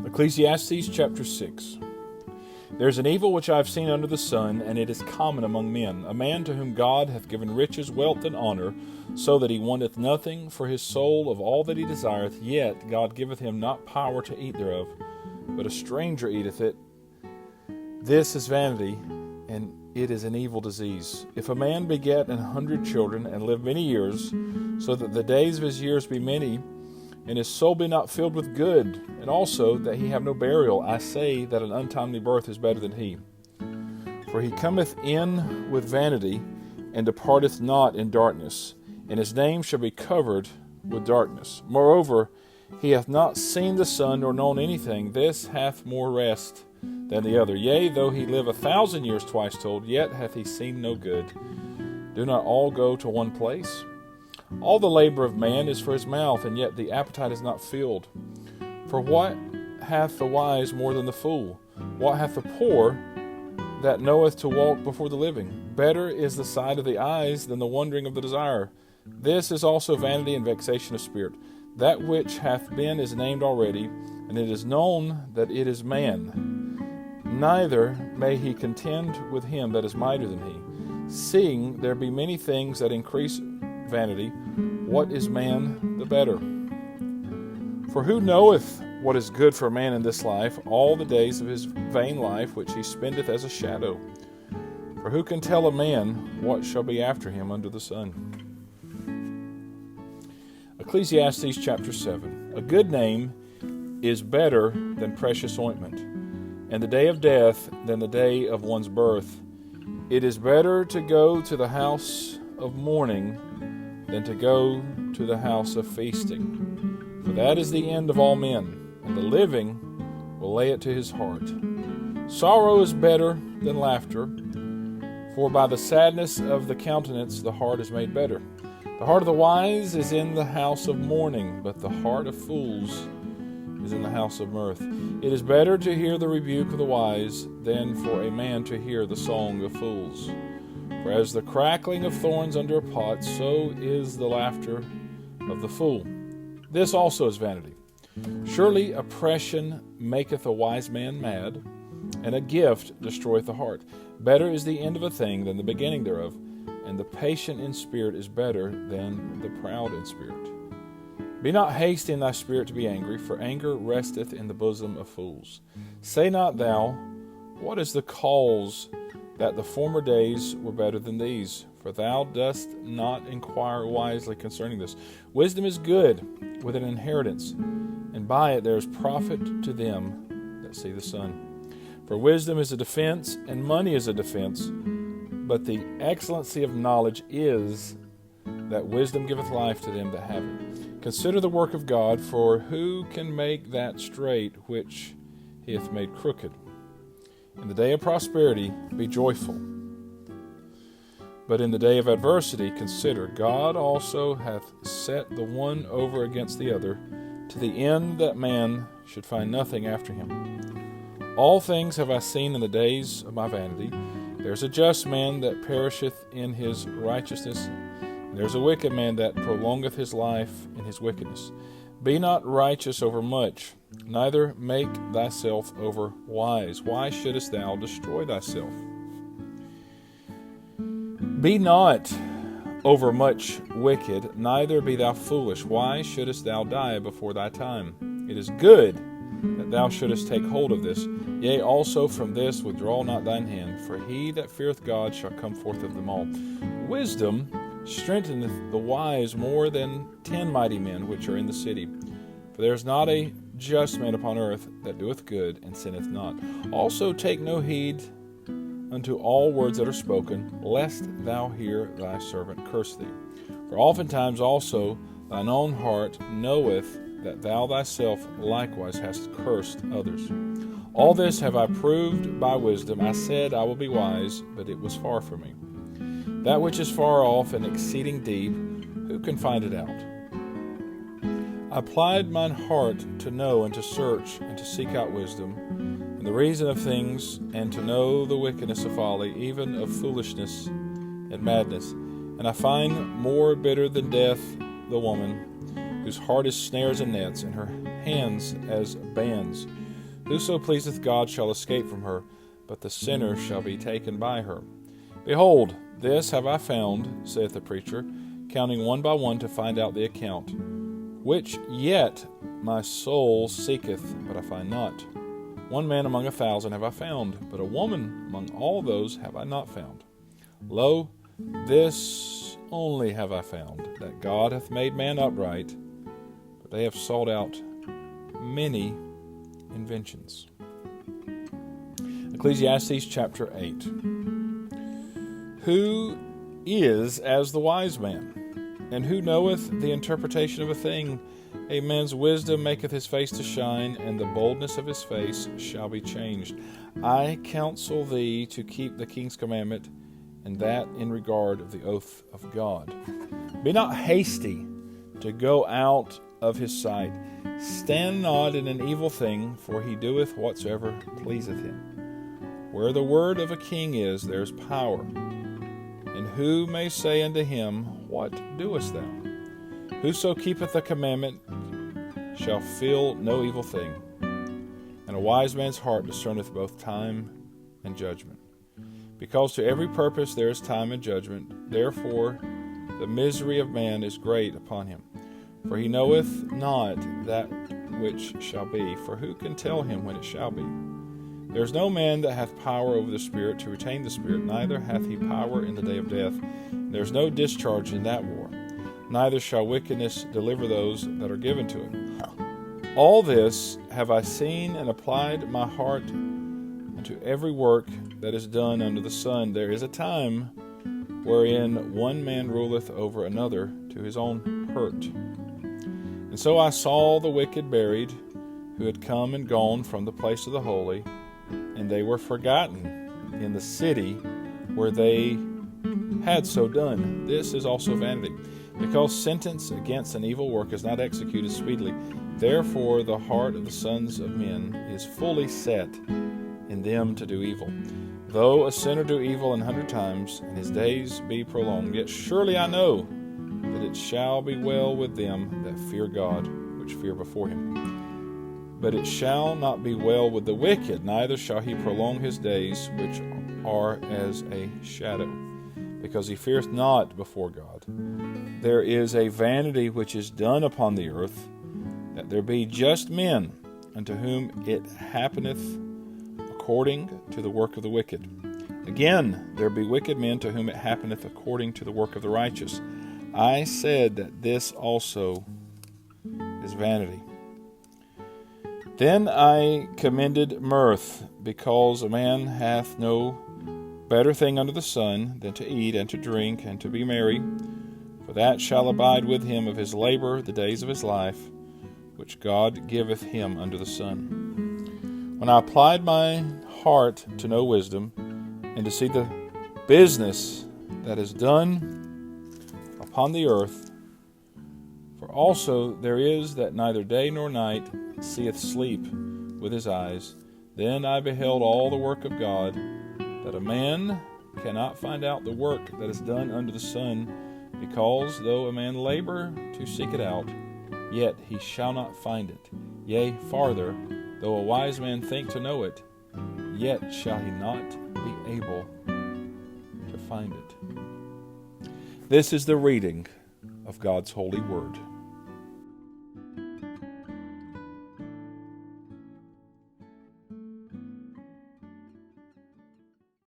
Ecclesiastes chapter 6. There is an evil which I have seen under the sun, and it is common among men, a man to whom God hath given riches, wealth, and honor, so that he wanteth nothing for his soul of all that he desireth, yet God giveth him not power to eat thereof, but a stranger eateth it. This is vanity, and it is an evil disease. If a man beget 100 children, and live many years, so that the days of his years be many, and his soul be not filled with good, and also that he have no burial, I say that an untimely birth is better than he. For he cometh in with vanity, and departeth not in darkness, and his name shall be covered with darkness. Moreover, he hath not seen the sun, nor known anything. This hath more rest than the other. Yea, though he live 1,000 years twice told, yet hath he seen no good. Do not all go to one place? All the labor of man is for his mouth, and yet the appetite is not filled. For what hath the wise more than the fool? What hath the poor that knoweth to walk before the living? Better is the sight of the eyes than the wondering of the desire. This is also vanity and vexation of spirit. That which hath been is named already, and it is known that it is man. Neither may he contend with him that is mightier than he. Seeing there be many things that increase vanity, what is man the better? For who knoweth what is good for a man in this life, all the days of his vain life which he spendeth as a shadow? For who can tell a man what shall be after him under the sun? Ecclesiastes chapter 7. A good name is better than precious ointment, and the day of death than the day of one's birth. It is better to go to the house of mourning than to go to the house of feasting. For that is the end of all men, and the living will lay it to his heart. Sorrow is better than laughter, for by the sadness of the countenance the heart is made better. The heart of the wise is in the house of mourning, but the heart of fools is in the house of mirth. It is better to hear the rebuke of the wise than for a man to hear the song of fools. For as the crackling of thorns under a pot, so is the laughter of the fool. This also is vanity. Surely oppression maketh a wise man mad, and a gift destroyeth the heart. Better is the end of a thing than the beginning thereof, and the patient in spirit is better than the proud in spirit. Be not hasty in thy spirit to be angry, for anger resteth in the bosom of fools. Say not thou, what is the cause that the former days were better than these? For thou dost not inquire wisely concerning this. Wisdom is good with an inheritance, and by it there is profit to them that see the sun. For wisdom is a defense, and money is a defense, but the excellency of knowledge is that wisdom giveth life to them that have it. Consider the work of God, for who can make that straight which he hath made crooked? In the day of prosperity be joyful, but in the day of adversity consider, God also hath set the one over against the other, to the end that man should find nothing after him. All things have I seen in the days of my vanity. There is a just man that perisheth in his righteousness, and there is a wicked man that prolongeth his life in his wickedness. Be not righteous over much, neither make thyself over wise. Why shouldest thou destroy thyself? Be not over much wicked, neither be thou foolish. Why shouldest thou die before thy time? It is good that thou shouldest take hold of this. Yea, also from this withdraw not thine hand, for he that feareth God shall come forth of them all. Wisdom strengtheneth the wise more than 10 mighty men which are in the city. For there is not a just man upon earth that doeth good and sinneth not. Also take no heed unto all words that are spoken, lest thou hear thy servant curse thee. For oftentimes also thine own heart knoweth that thou thyself likewise hast cursed others. All this have I proved by wisdom. I said I will be wise, but it was far from me. That which is far off and exceeding deep, who can find it out? I applied mine heart to know and to search and to seek out wisdom, and the reason of things, and to know the wickedness of folly, even of foolishness and madness. And I find more bitter than death the woman, whose heart is snares and nets, and her hands as bands. Whoso pleaseth God shall escape from her, but the sinner shall be taken by her. Behold, this have I found, saith the preacher, counting one by one to find out the account, which yet my soul seeketh, but I find not. One man among 1,000 have I found, but a woman among all those have I not found. Lo, this only have I found, that God hath made man upright, but they have sought out many inventions. Ecclesiastes chapter 8. Who is as the wise man? And who knoweth the interpretation of a thing? A man's wisdom maketh his face to shine, and the boldness of his face shall be changed. I counsel thee to keep the king's commandment, and that in regard of the oath of God. Be not hasty to go out of his sight. Stand not in an evil thing, for he doeth whatsoever pleaseth him. Where the word of a king is, there is power. And who may say unto him, What doest thou? Whoso keepeth the commandment shall feel no evil thing. And a wise man's heart discerneth both time and judgment. Because to every purpose there is time and judgment, therefore the misery of man is great upon him. For he knoweth not that which shall be, for who can tell him when it shall be? There is no man that hath power over the Spirit to retain the Spirit, neither hath he power in the day of death. There is no discharge in that war, neither shall wickedness deliver those that are given to it. All this have I seen and applied my heart unto every work that is done under the sun. There is a time wherein one man ruleth over another to his own hurt. And so I saw the wicked buried, who had come and gone from the place of the holy, and they were forgotten in the city where they had so done. This is also vanity, because sentence against an evil work is not executed speedily. Therefore the heart of the sons of men is fully set in them to do evil. Though a sinner do evil 100 times, and his days be prolonged, yet surely I know that it shall be well with them that fear God, which fear before him. But it shall not be well with the wicked, neither shall he prolong his days, which are as a shadow, because he feareth not before God. There is a vanity which is done upon the earth, that there be just men, unto whom it happeneth according to the work of the wicked. Again, there be wicked men to whom it happeneth according to the work of the righteous. I said that this also is vanity. Then I commended mirth, because a man hath no better thing under the sun than to eat and to drink and to be merry, for that shall abide with him of his labor the days of his life, which God giveth him under the sun. When I applied my heart to know wisdom, and to see the business that is done upon the earth, for also there is that neither day nor night seeth sleep with his eyes, then I beheld all the work of God, that a man cannot find out the work that is done under the sun, because though a man labor to seek it out, yet he shall not find it. Yea, farther, though a wise man think to know it, yet shall he not be able to find it. This is the reading of God's holy word.